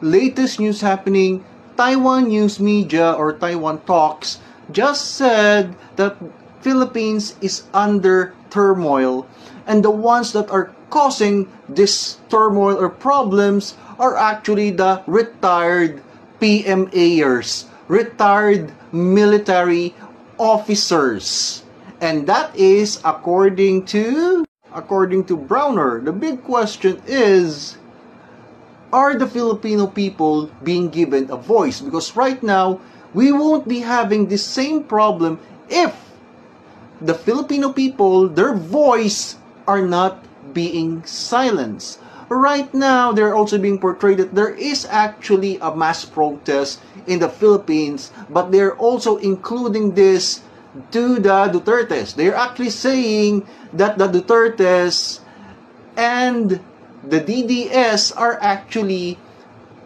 latest news happening, Taiwan News Media or Taiwan Talks just said that Philippines is under turmoil, and the ones that are causing this turmoil or problems are actually the retired PMAers, retired military officers. And that is according to Browner. The big question is, are the Filipino people being given a voice? Because right now, we won't be having the same problem if the Filipino people, their voice, are not being silenced. Right now, they're also being portrayed that there is actually a mass protest in the Philippines, but they're also including this to the Dutertes. They're actually saying that the Dutertes and the DDS are actually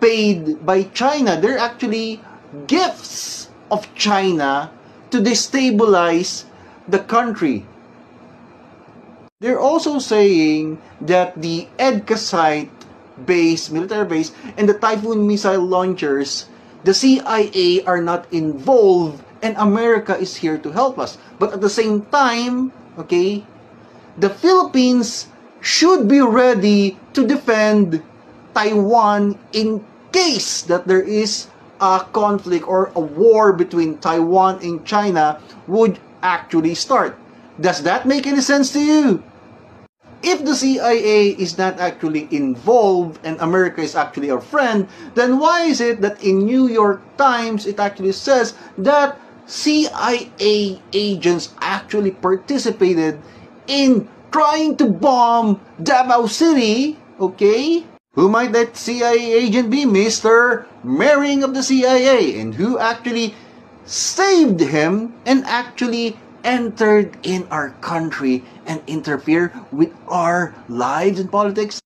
paid by China. They're actually gifts of China to destabilize the country. They're also saying that the EDCA site base, military base, and the Typhoon missile launchers, the CIA are not involved and America is here to help us. But at the same time, okay, the Philippines should be ready to defend Taiwan in case that there is a conflict or a war between Taiwan and China would actually start. Does that make any sense to you? If the CIA is not actually involved and America is actually our friend, then why is it that in New York Times it actually says that CIA agents actually participated in trying to bomb Davao City, okay? Who might that CIA agent be? Mr. Mering of the CIA, and who actually saved him and actually entered in our country and interfere with our lives and politics.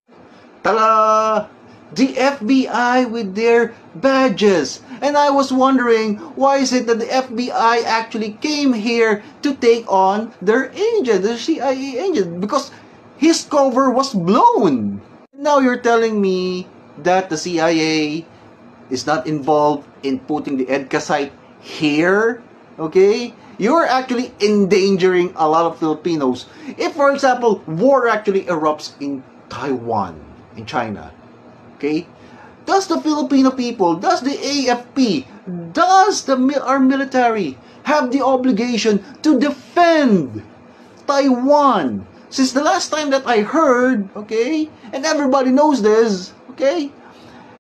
Ta-da! The FBI with their badges. And I was wondering, why is it that the FBI actually came here to take on their agent, the CIA agent? Because his cover was blown. Now you're telling me that the CIA is not involved in putting the EDCA site here? Okay? You're actually endangering a lot of Filipinos. If, for example, war actually erupts in Taiwan, in China, okay? Does the Filipino people, does the AFP, does our military have the obligation to defend Taiwan? Since the last time that I heard, okay, and everybody knows this, okay,